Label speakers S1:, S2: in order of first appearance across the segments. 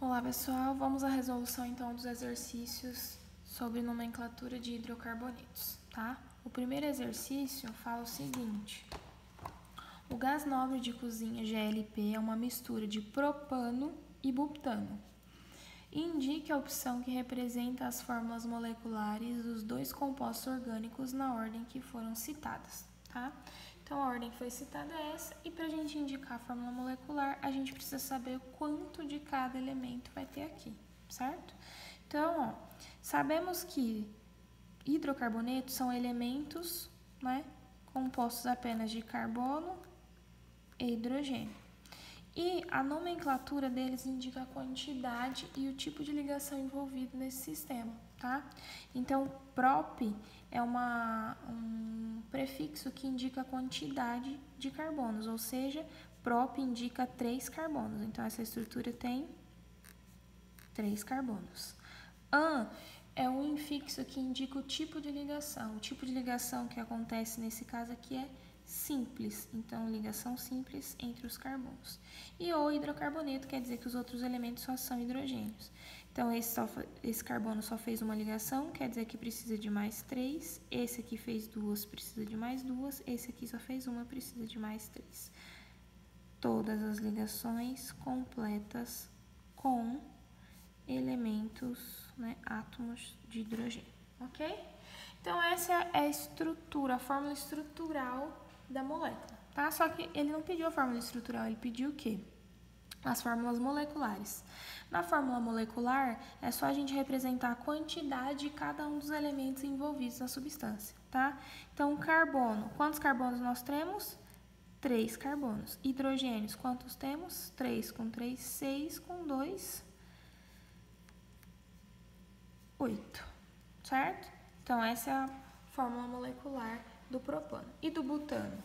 S1: Olá pessoal, vamos à resolução então dos exercícios sobre nomenclatura de hidrocarbonetos, tá? O primeiro exercício fala o seguinte: o gás nobre de cozinha GLP é uma mistura de propano e butano. Indique a opção que representa as fórmulas moleculares dos dois compostos orgânicos na ordem que foram citadas, tá? Então, a ordem que foi citada é essa, e para a gente indicar a fórmula molecular, a gente precisa saber o quanto de cada elemento vai ter aqui, certo? Então, ó, sabemos que hidrocarbonetos são elementos, né, compostos apenas de carbono e hidrogênio. E a nomenclatura deles indica a quantidade e o tipo de ligação envolvido nesse sistema, tá? Então, prop é um prefixo que indica a quantidade de carbonos, ou seja, prop indica 3 carbonos. Então, essa estrutura tem 3 carbonos. An é um infixo que indica o tipo de ligação. O tipo de ligação que acontece nesse caso aqui é simples, então ligação simples entre os carbonos. E o hidrocarboneto quer dizer que os outros elementos só são hidrogênios. Então esse carbono só fez uma ligação, quer dizer que precisa de mais 3. Esse aqui fez 2, precisa de mais 2. Esse aqui só fez uma, precisa de mais 3. Todas as ligações completas com elementos, né, átomos de hidrogênio, ok? Então essa é a estrutura, a fórmula estrutural da molécula, tá? Só que ele não pediu a fórmula estrutural, ele pediu o quê? As fórmulas moleculares. Na fórmula molecular, é só a gente representar a quantidade de cada um dos elementos envolvidos na substância, tá? Então, carbono, quantos carbonos nós temos? 3 carbonos. Hidrogênios, quantos temos? 3 com 3, 6 com 2, 8, certo? Então, essa é a fórmula molecular do propano. E do butano?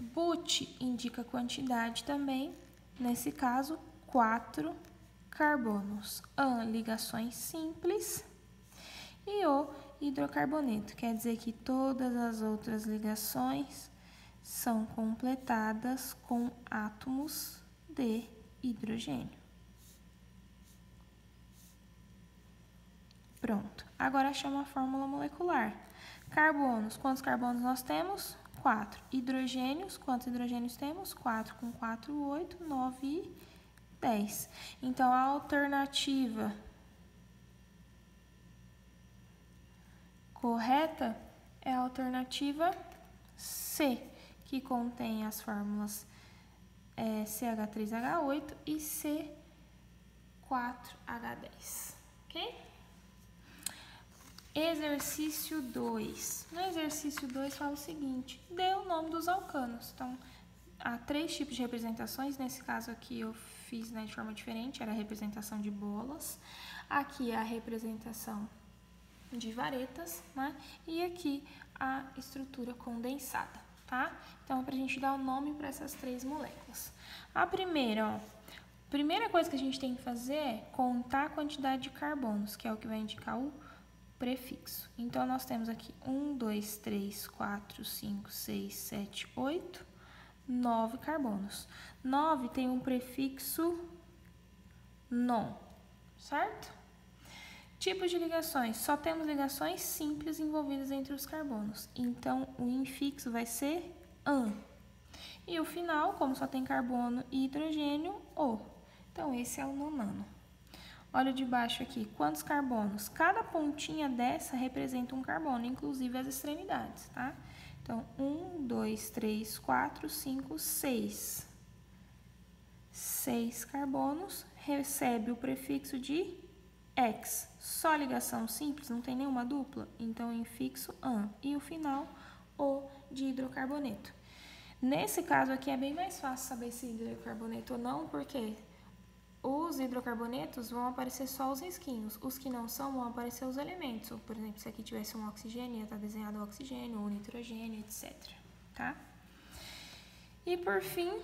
S1: But indica quantidade também, nesse caso, 4 carbonos. An, ligações simples. E o hidrocarboneto, quer dizer que todas as outras ligações são completadas com átomos de hidrogênio. Pronto. Agora chama a fórmula molecular. Carbonos, quantos carbonos nós temos? 4. Hidrogênios, quantos hidrogênios temos? 4 com 4, 8, 9 e 10. Então, a alternativa correta é a alternativa C, que contém as fórmulas CH3H8 e C4H10, ok? Exercício 2. No exercício 2 fala o seguinte: dê o nome dos alcanos. Então, há 3 tipos de representações. Nesse caso aqui eu fiz, né, de forma diferente, era a representação de bolas. Aqui é a representação de varetas, né? E aqui a estrutura condensada, tá? Então, para a gente dar o nome para essas 3 moléculas. A primeira coisa que a gente tem que fazer é contar a quantidade de carbonos, que é o que vai indicar o prefixo. Então, nós temos aqui 1, 2, 3, 4, 5, 6, 7, 8, 9 carbonos. 9 tem um prefixo non, certo? Tipos de ligações. Só temos ligações simples envolvidas entre os carbonos. Então, o infixo vai ser an. E o final, como só tem carbono e hidrogênio, o. Então, esse é o nonano. Olha de baixo aqui, quantos carbonos? Cada pontinha dessa representa um carbono, inclusive as extremidades, tá? Então, 1, 2, 3, 4, 5, 6. 6 carbonos, recebe o prefixo de X. Só ligação simples, não tem nenhuma dupla, então infixo an. E o final, o de hidrocarboneto. Nesse caso aqui é bem mais fácil saber se hidrocarboneto ou não, porque os hidrocarbonetos vão aparecer só os risquinhos. Os que não são vão aparecer os elementos. Por exemplo, se aqui tivesse um oxigênio, ia estar desenhado o oxigênio, ou nitrogênio, etc. Tá? E por fim,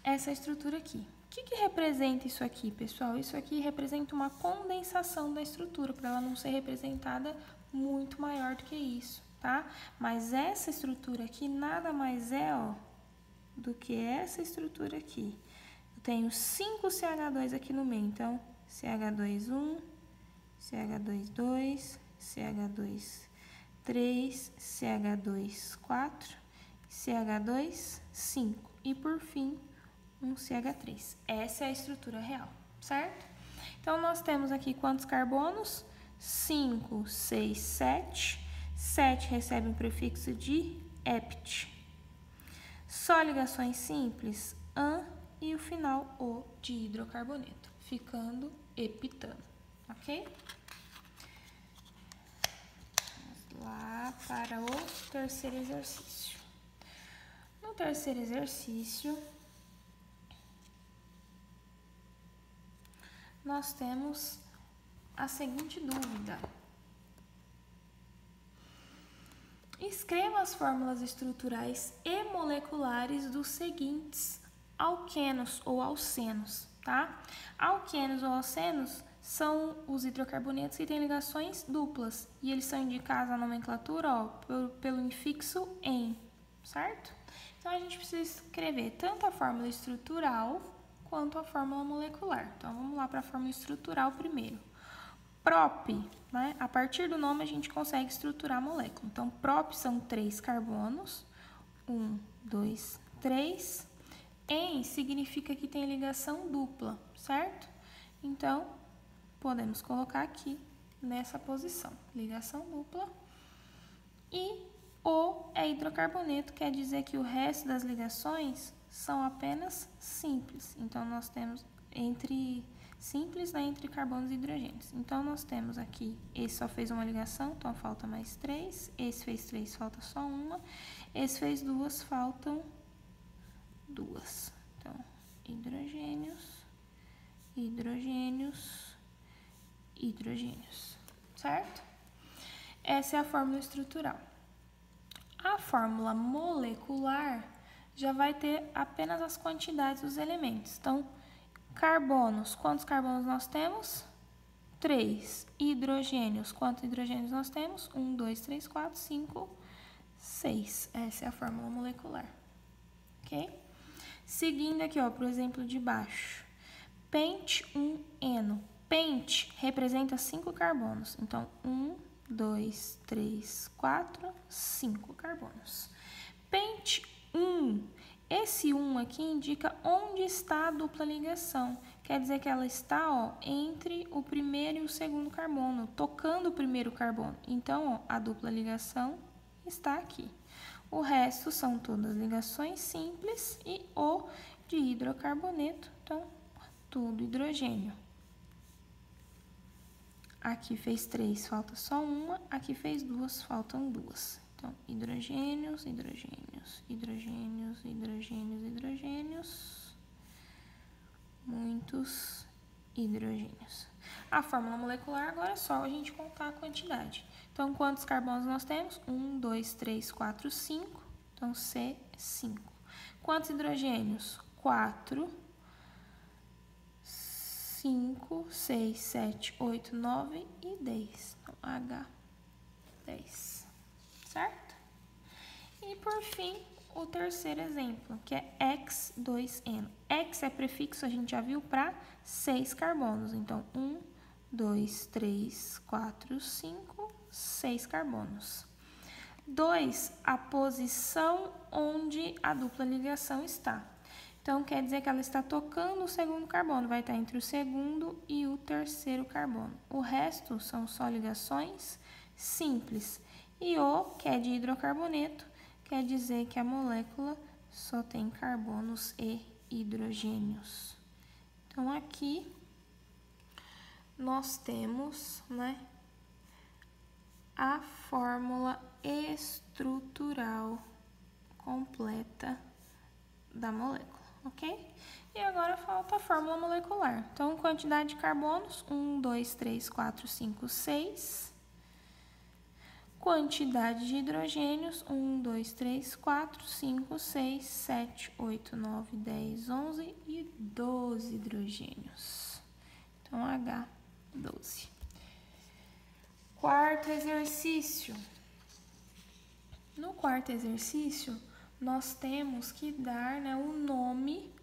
S1: essa estrutura aqui. O que representa isso aqui, pessoal? Isso aqui representa uma condensação da estrutura, para ela não ser representada muito maior do que isso, tá? Mas essa estrutura aqui nada mais é, ó, do que essa estrutura aqui. Eu tenho 5 CH2 aqui no meio, então CH2 1, CH2 2, CH2 3, CH2 4, CH2 5 e por fim um CH3. Essa é a estrutura real, certo? Então nós temos aqui quantos carbonos? 5, 6, 7. 7 recebe um prefixo de -ept. Só ligações simples, an e o final o de hidrocarboneto, ficando heptano, ok? Vamos lá para o terceiro exercício. No terceiro exercício, nós temos a seguinte dúvida. Escreva as fórmulas estruturais e moleculares dos seguintes alquenos ou alcenos, tá? Alquenos ou alcenos são os hidrocarbonetos que têm ligações duplas e eles são indicados na nomenclatura, ó, pelo infixo "em", certo? Então a gente precisa escrever tanto a fórmula estrutural quanto a fórmula molecular. Então vamos lá para a fórmula estrutural primeiro. Prop, né? A partir do nome a gente consegue estruturar a molécula. Então, prop são 3 carbonos. 1, 2, 3. En significa que tem ligação dupla, certo? Então, podemos colocar aqui nessa posição. Ligação dupla. E O é hidrocarboneto, quer dizer que o resto das ligações são apenas simples. Então, nós temos simples, né, entre carbonos e hidrogênios. Então, nós temos aqui, esse só fez uma ligação, então falta mais 3. Esse fez 3, falta só uma. Esse fez 2, faltam 2. Então, hidrogênios, hidrogênios, hidrogênios, certo? Essa é a fórmula estrutural. A fórmula molecular já vai ter apenas as quantidades dos elementos. Então, carbonos, quantos carbonos nós temos? 3. Hidrogênios, quantos hidrogênios nós temos? 1, 2, 3, 4, 5, 6. Essa é a fórmula molecular, ok? Seguindo aqui, ó, para o exemplo de baixo. Pent 1-eno. Pent representa 5 carbonos. Então, 1, 2, 3, 4, 5 carbonos. Pent 1. Esse 1 aqui indica onde está a dupla ligação. Quer dizer que ela está, ó, entre o primeiro e o segundo carbono, tocando o primeiro carbono. Então, ó, a dupla ligação está aqui. O resto são todas ligações simples e O de hidrocarboneto, então, tudo hidrogênio. Aqui fez 3, falta só uma. Aqui fez 2, faltam 2. Então, hidrogênios, hidrogênios, hidrogênios, hidrogênios, hidrogênios. Muitos hidrogênios. A fórmula molecular agora é só a gente contar a quantidade. Então, quantos carbonos nós temos? 1, 2, 3, 4, 5. Então, C5. Quantos hidrogênios? 4, 5, 6, 7, 8, 9 e 10. Então, H10. Certo? E, por fim, o terceiro exemplo, que é X2N. X é prefixo, a gente já viu, para 6 carbonos. Então, 1, 2, 3, 4, 5, 6 carbonos. 2, a posição onde a dupla ligação está. Então, quer dizer que ela está tocando o segundo carbono, vai estar entre o segundo e o terceiro carbono. O resto são só ligações simples. E O, que é de hidrocarboneto, quer dizer que a molécula só tem carbonos e hidrogênios. Então, aqui nós temos, né, a fórmula estrutural completa da molécula, ok? E agora falta a fórmula molecular. Então, quantidade de carbonos, 1, 2, 3, 4, 5, 6. Quantidade de hidrogênios, 1, 2, 3, 4, 5, 6, 7, 8, 9, 10, 11 e 12 hidrogênios. Então, H12. Quarto exercício. No quarto exercício, nós temos que dar, né, um nome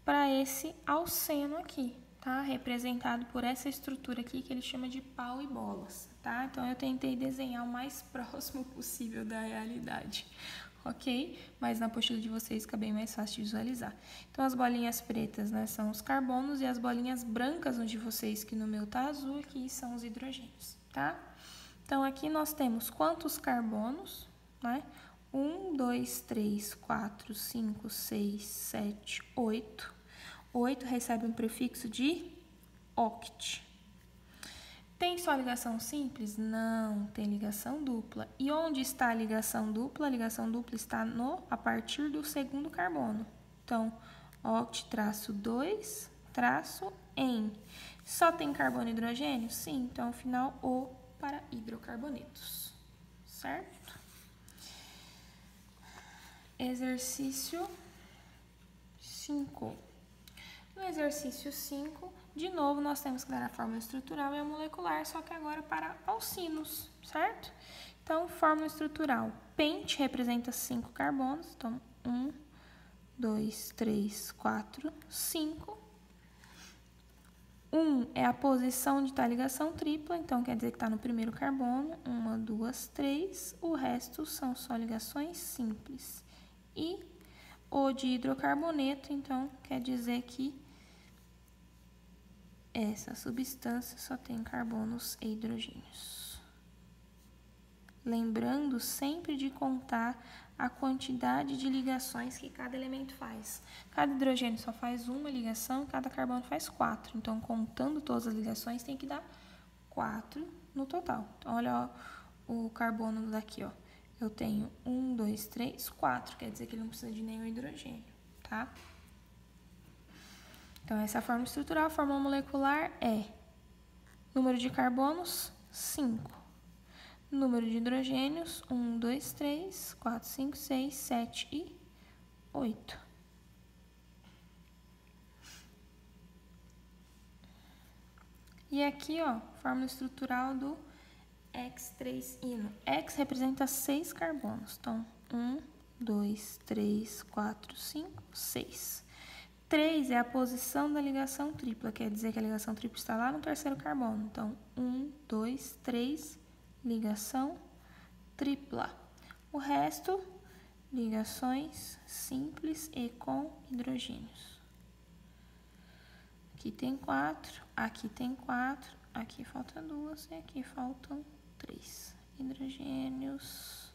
S1: para esse alceno aqui, tá? Representado por essa estrutura aqui que ele chama de pau e bolas, tá? Então, eu tentei desenhar o mais próximo possível da realidade, ok? Mas na apostila de vocês fica bem mais fácil de visualizar. Então, as bolinhas pretas, né, são os carbonos e as bolinhas brancas, onde vocês, que no meu tá azul, aqui são os hidrogênios, tá? Então, aqui nós temos quantos carbonos, né? 1, 2, 3, 4, 5, 6, 7, 8. 8 recebe um prefixo de oct. Tem só ligação simples? Não, tem ligação dupla. E onde está a ligação dupla? A ligação dupla está a partir do segundo carbono. Então, oct-2-en. Só tem carbono e hidrogênio? Sim, então, ao final, O para hidrocarbonetos. Certo? Exercício 5. No exercício 5, de novo, nós temos que dar a fórmula estrutural e a molecular, só que agora para alcinos, certo? Então, fórmula estrutural. Pente representa 5 carbonos, então 1, 2, 3, 4, 5. 1 é a posição de tal ligação tripla, então quer dizer que está no primeiro carbono. 1, 2, 3. O resto são só ligações simples. E O de hidrocarboneto, então, quer dizer que essa substância só tem carbonos e hidrogênios. Lembrando sempre de contar a quantidade de ligações que cada elemento faz. Cada hidrogênio só faz uma ligação, cada carbono faz 4. Então, contando todas as ligações, tem que dar 4 no total. Então, olha ó, o carbono daqui, ó. Eu tenho 1, 2, 3, 4. Quer dizer que ele não precisa de nenhum hidrogênio, tá? Então, essa é a fórmula estrutural. A fórmula molecular é número de carbonos, 5. Número de hidrogênios, 1, 2, 3, 4, 5, 6, 7 e 8. E aqui, ó, fórmula estrutural do X3-ino. X representa 6 carbonos. Então, 1, 2, 3, 4, 5, 6. 3 é a posição da ligação tripla, quer dizer que a ligação tripla está lá no terceiro carbono. Então, 1, 2, 3, ligação tripla. O resto, ligações simples e com hidrogênios. Aqui tem 4, aqui tem 4, aqui falta 2 e aqui faltam 3. Hidrogênios,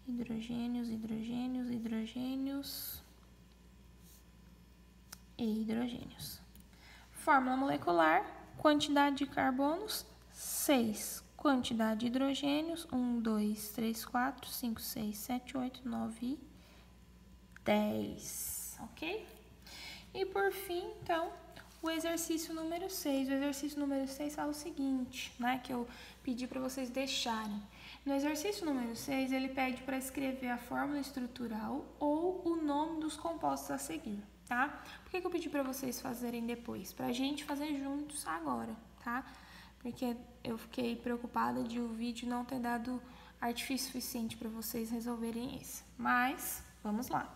S1: hidrogênios, hidrogênios, hidrogênios e hidrogênios. Fórmula molecular, quantidade de carbonos, 6. Quantidade de hidrogênios, 1, 2, 3, 4, 5, 6, 7, 8, 9 e 10. Ok? E por fim, então, o exercício número 6. O exercício número 6 fala o seguinte, né, que eu pedi para vocês deixarem. No exercício número 6, ele pede para escrever a fórmula estrutural ou o nome dos compostos a seguir, tá? Por que eu pedi para vocês fazerem depois? Pra gente fazer juntos agora, tá? Porque eu fiquei preocupada de o vídeo não ter dado artifício suficiente para vocês resolverem esse. Mas, vamos lá.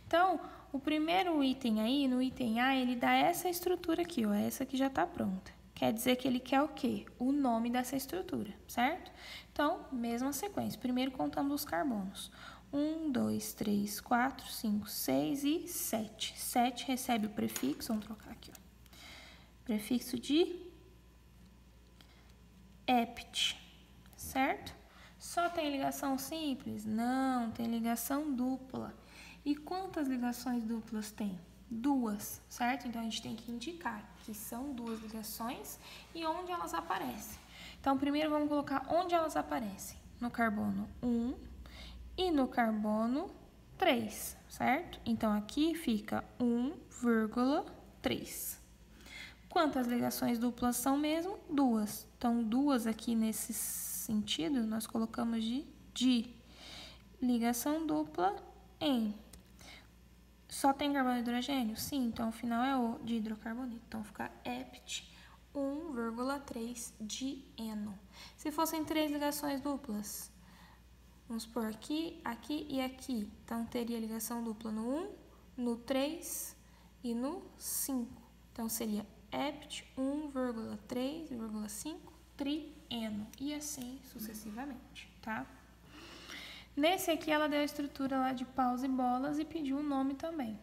S1: Então, o primeiro item aí, no item A, ele dá essa estrutura aqui, ó, essa que já está pronta. Quer dizer que ele quer o quê? O nome dessa estrutura, certo? Então, mesma sequência. Primeiro contando os carbonos. 1, 2, 3, 4, 5, 6 e 7. 7 recebe o prefixo, vamos trocar aqui, ó. Prefixo de ept, certo? Só tem ligação simples? Não, tem ligação dupla. E quantas ligações duplas tem? 2, certo? Então, a gente tem que indicar que são 2 ligações e onde elas aparecem. Então, primeiro vamos colocar onde elas aparecem. No carbono 1 e no carbono 3, certo? Então, aqui fica 1,3. Quantas ligações duplas são mesmo? 2. Então, 2 aqui nesse sentido, nós colocamos de ligação dupla em. Só tem carbono e hidrogênio? Sim, então o final é O de hidrocarboneto. Então, fica ept 1,3 de eno. Se fossem 3 ligações duplas, vamos por aqui, aqui e aqui. Então, teria ligação dupla no 1, no 3 e no 5. Então, seria hept 1,3,5 trieno, e assim sucessivamente, tá? Nesse aqui, ela deu a estrutura lá de paus e bolas e pediu o nome também.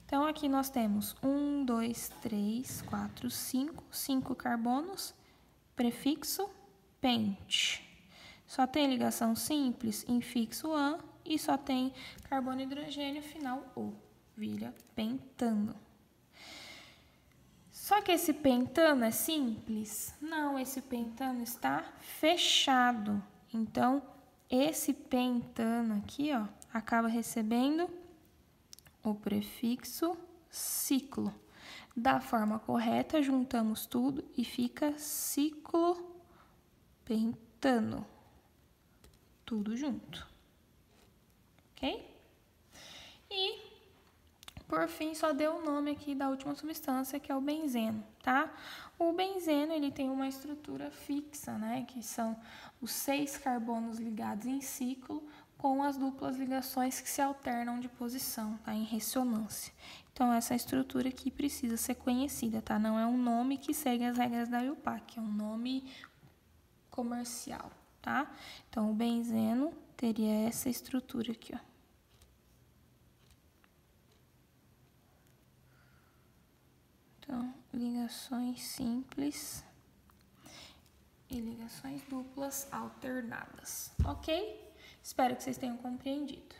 S1: Então, aqui nós temos 1, 2, 3, 4, 5 carbonos, prefixo pente. Só tem ligação simples, infixo an, e só tem carbono e hidrogênio, final o, vira pentano. Só que esse pentano é simples? Não, esse pentano está fechado. Então, esse pentano aqui, ó, acaba recebendo o prefixo ciclo. Da forma correta, juntamos tudo e fica ciclopentano. Tudo junto. Ok? E, por fim, só deu o nome aqui da última substância, que é o benzeno, tá? O benzeno, ele tem uma estrutura fixa, né? Que são os 6 carbonos ligados em ciclo com as duplas ligações que se alternam de posição, tá? Em ressonância. Então, essa estrutura aqui precisa ser conhecida, tá? Não é um nome que segue as regras da IUPAC, é um nome comercial, tá? Então, o benzeno teria essa estrutura aqui, ó. Então, ligações simples e ligações duplas alternadas, ok? Espero que vocês tenham compreendido.